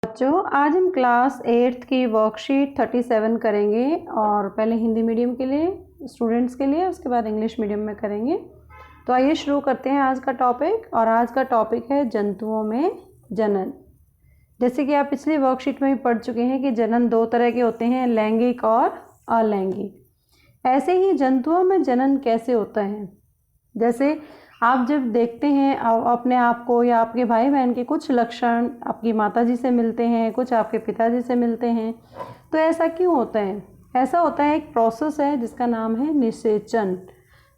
बच्चों, आज हम क्लास 8th की वर्कशीट 37 करेंगे और पहले हिंदी मीडियम के लिए स्टूडेंट्स के लिए, उसके बाद इंग्लिश मीडियम में करेंगे। तो आइए शुरू करते हैं आज का टॉपिक। और आज का टॉपिक है जंतुओं में जनन। जैसे कि आप पिछली वर्कशीट में भी पढ़ चुके हैं कि जनन दो तरह के होते हैं, लैंगिक और अलैंगिक। ऐसे ही जंतुओं में जनन कैसे होता है, जैसे आप जब देखते हैं अपने आप को या आपके भाई बहन के कुछ लक्षण आपकी माताजी से मिलते हैं, कुछ आपके पिताजी से मिलते हैं, तो ऐसा क्यों होता है? ऐसा होता है, एक प्रोसेस है जिसका नाम है निषेचन।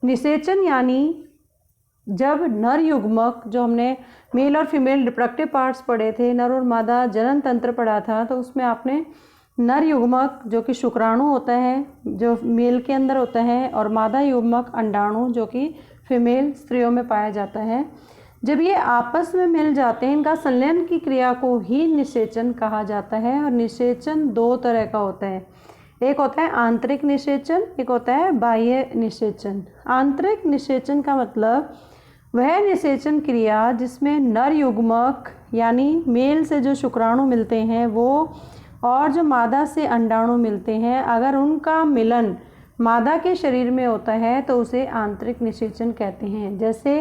निषेचन यानी जब नर युग्मक, जो हमने मेल और फीमेल रिप्रोडक्टिव पार्ट्स पढ़े थे, नर और मादा जनन तंत्र पढ़ा था, तो उसमें आपने नर युग्मक जो कि शुक्राणु होता है जो मेल के अंदर होता है, और मादा युग्मक अंडाणु जो कि फीमेल स्त्रियों में पाया जाता है, जब ये आपस में मिल जाते हैं, इनका संलयन की क्रिया को ही निषेचन कहा जाता है। और निषेचन दो तरह का होता है, एक होता है आंतरिक निषेचन, एक होता है बाह्य निषेचन। आंतरिक निषेचन का मतलब वह निषेचन क्रिया जिसमें नर युग्मक यानी मेल से जो शुक्राणु मिलते हैं वो, और जो मादा से अंडाणु मिलते हैं, अगर उनका मिलन मादा के शरीर में होता है तो उसे आंतरिक निषेचन कहते हैं। जैसे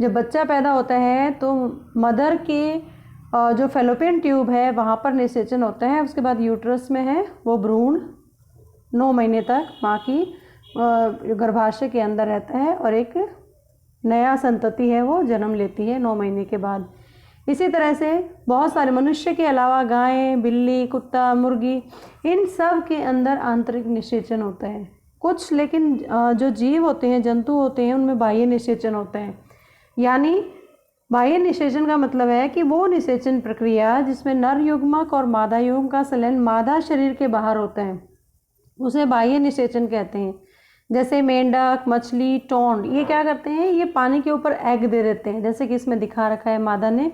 जब बच्चा पैदा होता है तो मदर के जो फैलोपियन ट्यूब है वहाँ पर निषेचन होता है, उसके बाद यूट्रस में है वो भ्रूण 9 महीने तक माँ की गर्भाशय के अंदर रहता है और एक नया संतति है वो जन्म लेती है 9 महीने के बाद। इसी तरह से बहुत सारे मनुष्य के अलावा गायें, बिल्ली, कुत्ता, मुर्गी, इन सब के अंदर आंतरिक निषेचन होता है। कुछ लेकिन जो जीव होते हैं, जंतु होते हैं, उनमें बाह्य निषेचन होता है। यानी बाह्य निषेचन का मतलब है कि वो निषेचन प्रक्रिया जिसमें नर युग्मक और मादा युग्म का संलयन मादा शरीर के बाहर होता है, उसे बाह्य निषेचन कहते हैं। जैसे मेंढक, मछली, टोंड, ये क्या करते हैं, ये पानी के ऊपर एग दे देते हैं, जैसे कि इसमें दिखा रखा है। मादा ने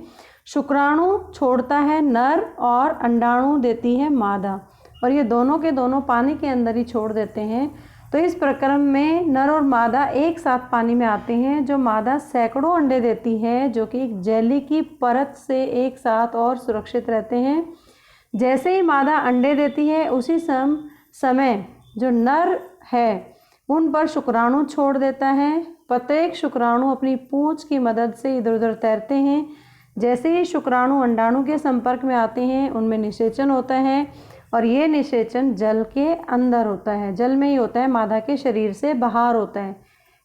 शुक्राणु छोड़ता है नर और अंडाणु देती है मादा, और ये दोनों के दोनों पानी के अंदर ही छोड़ देते हैं। तो इस प्रक्रम में नर और मादा एक साथ पानी में आते हैं। जो मादा सैकड़ों अंडे देती है, जो कि एक जेली की परत से एक साथ और सुरक्षित रहते हैं। जैसे ही मादा अंडे देती है, उसी समय जो नर है उन पर शुक्राणु छोड़ देता है। प्रत्येक शुक्राणु अपनी पूंछ की मदद से इधर उधर तैरते हैं। जैसे ही शुक्राणु अंडाणु के संपर्क में आते हैं, उनमें निषेचन होता है, और ये निषेचन जल के अंदर होता है, जल में ही होता है, मादा के शरीर से बाहर होता है।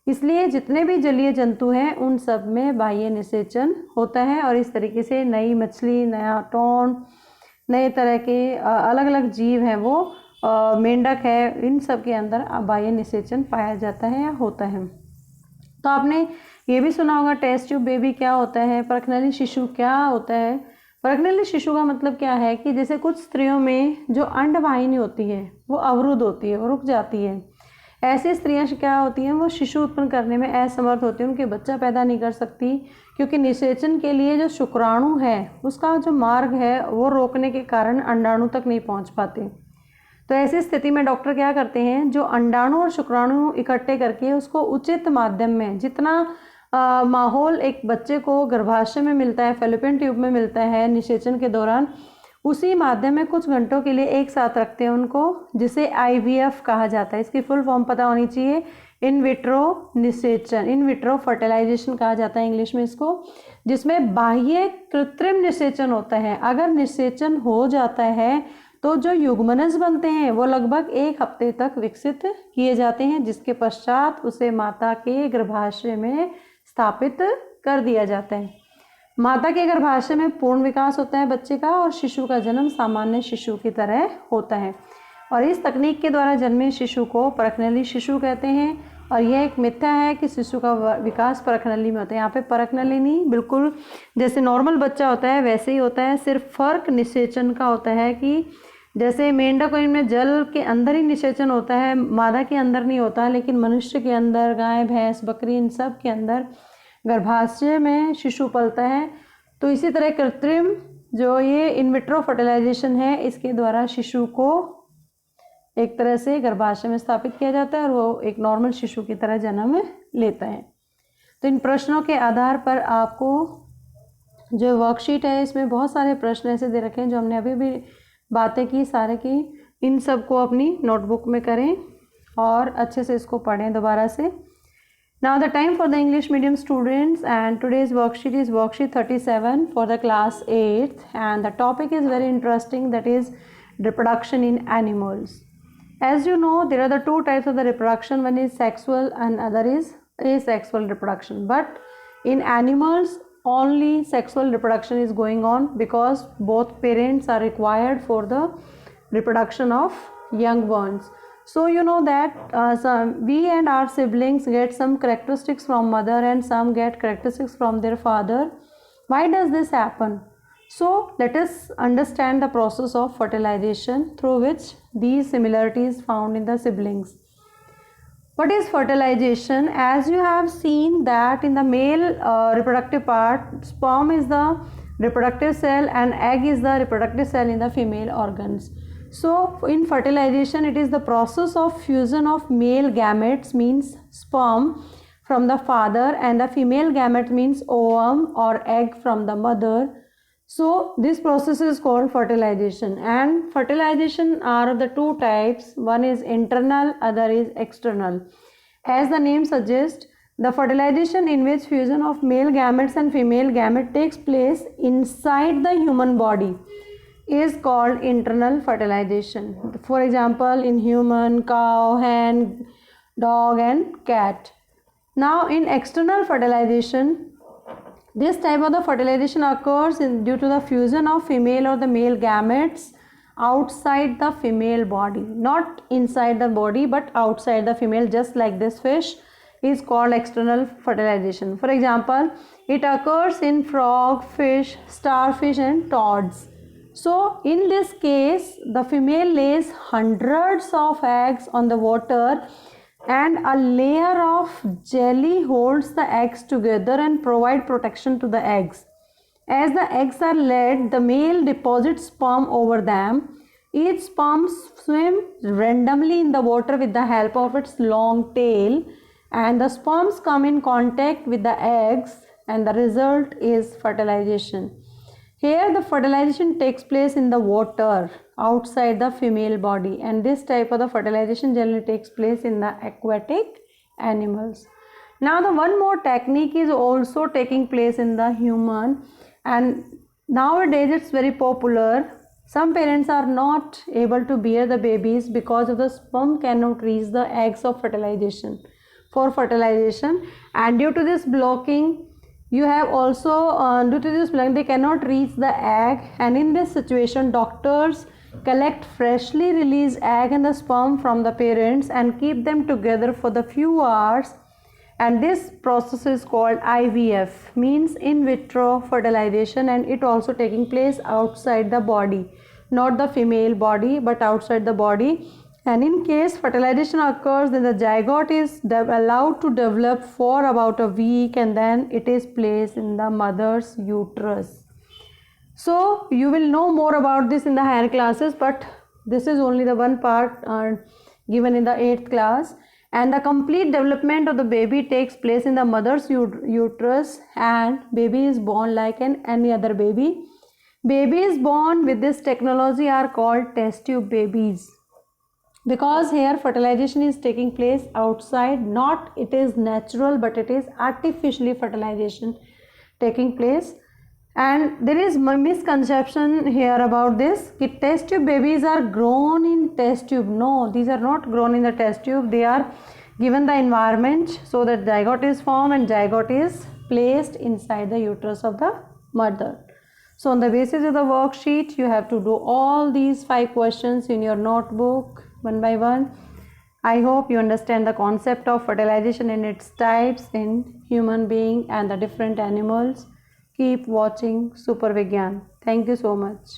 इसलिए जितने भी जलीय जंतु हैं उन सब में बाह्य निषेचन होता है। और इस तरीके से नई मछली, नया टोंड, नए तरह के अलग अलग जीव हैं, वो मेंढक है, इन सब के अंदर बाह्य निषेचन पाया जाता है या होता है। तो आपने ये भी सुना होगा टेस्ट ट्यूब बेबी क्या होता है, परखनली शिशु क्या होता है। परखनली शिशु का मतलब क्या है कि जैसे कुछ स्त्रियों में जो अंडवाहिनी होती है वो अवरुद्ध होती है, वो रुक जाती है। ऐसी स्त्रियां क्या होती हैं, वो शिशु उत्पन्न करने में असमर्थ होती हैं, उनके बच्चा पैदा नहीं कर सकती, क्योंकि निषेचन के लिए जो शुक्राणु है उसका जो मार्ग है वो रोकने के कारण अंडाणु तक नहीं पहुँच पाते। तो ऐसी स्थिति में डॉक्टर क्या करते हैं, जो अंडाणु और शुक्राणु इकट्ठे करके उसको उचित माध्यम में, जितना माहौल एक बच्चे को गर्भाशय में मिलता है, फैलोपियन ट्यूब में मिलता है निषेचन के दौरान, उसी माध्यम में कुछ घंटों के लिए एक साथ रखते हैं उनको, जिसे IVF कहा जाता है। इसकी फुल फॉर्म पता होनी चाहिए, इन विट्रो निषेचन, इन विट्रो फर्टिलाइजेशन कहा जाता है इंग्लिश में इसको, जिसमें बाह्य कृत्रिम निषेचन होता है। अगर निषेचन हो जाता है तो जो युग्मनज बनते हैं वो लगभग 1 हफ्ते तक विकसित किए जाते हैं, जिसके पश्चात उसे माता के गर्भाशय में स्थापित कर दिया जाता है। माता के गर्भाशय में पूर्ण विकास होता है बच्चे का, और शिशु का जन्म सामान्य शिशु की तरह होता है। और इस तकनीक के द्वारा जन्मे शिशु को परखनली शिशु कहते हैं। और यह एक मिथ्या है कि शिशु का विकास परखनली में होता है। यहाँ पे परखनली नहीं, बिल्कुल जैसे नॉर्मल बच्चा होता है वैसे ही होता है। सिर्फ फर्क निषेचन का होता है कि जैसे मेंढक में जल के अंदर ही निषेचन होता है, मादा के अंदर नहीं होता, लेकिन मनुष्य के अंदर, गाय, भैंस, बकरी, इन सब के अंदर गर्भाशय में शिशु पलता है। तो इसी तरह कृत्रिम जो ये इन विट्रो फर्टिलाइजेशन है, इसके द्वारा शिशु को एक तरह से गर्भाशय में स्थापित किया जाता है और वो एक नॉर्मल शिशु की तरह जन्म लेता है। तो इन प्रश्नों के आधार पर आपको जो वर्कशीट है इसमें बहुत सारे प्रश्न ऐसे दे रखे हैं जो हमने अभी भी बातें की सारे की, इन सब को अपनी नोटबुक में करें और अच्छे से इसको पढ़ें दोबारा से. Now the time for the English medium students, and today's worksheet is worksheet 37 for the class 8th, and the topic is very interesting, that is reproduction in animals. As you know, there are the two types of the reproduction, one is sexual and other is asexual reproduction, but in animals only sexual reproduction is going on because both parents are required for the reproduction of young ones. So you know that we and our siblings get some characteristics from mother and some get characteristics from their father. Why does this happen? So let us understand the process of fertilization through which these similarities found in the siblings. What is fertilization? As you have seen that in the male reproductive part, sperm is the reproductive cell and egg is the reproductive cell in the female organs. So in fertilization, it is the process of fusion of male gametes, means sperm, from the father, and the female gamete means ovum or egg from the mother. So this process is called fertilization, and fertilization are of the two types, one is internal, other is external. As the name suggests, the fertilization in which fusion of male gametes and female gamete takes place inside the human body is called internal fertilization. For example, in human, cow, hen, dog and cat. Now in external fertilization, this type of the fertilization occurs due to the fusion of female or the male gametes outside the female body, not inside the body but outside the female, just like this fish is called external fertilization. For example, it occurs in frog, fish, starfish and toads. So in this case, the female lays hundreds of eggs on the water and a layer of jelly holds the eggs together and provide protection to the eggs. As the eggs are laid, the male deposits sperm over them. Each sperm swims randomly in the water with the help of its long tail, and the sperms come in contact with the eggs, and the result is fertilization. Here the fertilization takes place in the water outside the female body, and this type of the fertilization generally takes place in the aquatic animals. Now the one more technique is also taking place in the human, and nowadays it's very popular. Some parents are not able to bear the babies because of the sperm cannot reach the eggs of fertilization for fertilization, and due to this blocking, you have also due to this blocking they cannot reach the egg, and in this situation doctors collect freshly released egg and the sperm from the parents and keep them together for the few hours, and this process is called IVF, means in vitro fertilization, and it also taking place outside the body, not the female body but outside the body. And in case fertilization occurs, then the zygote is allowed to develop for about a week, and then it is placed in the mother's uterus. So you will know more about this in the higher classes, but this is only the one part given in the 8th class. And the complete development of the baby takes place in the mother's uterus, and baby is born like any other baby. Babies born with this technology are called test tube babies, because here fertilization is taking place outside, not it is natural but it is artificially fertilization taking place. And there is misconception here about this, test tube babies are grown in test tube. No, these are not grown in the test tube, they are given the environment so that zygote is formed and zygote is placed inside the uterus of the mother. So on the basis of the worksheet, you have to do all these 5 questions in your notebook one by one. I hope you understand the concept of fertilization and its types in human being and the different animals. Keep watching Super Vigyan. Thank you so much.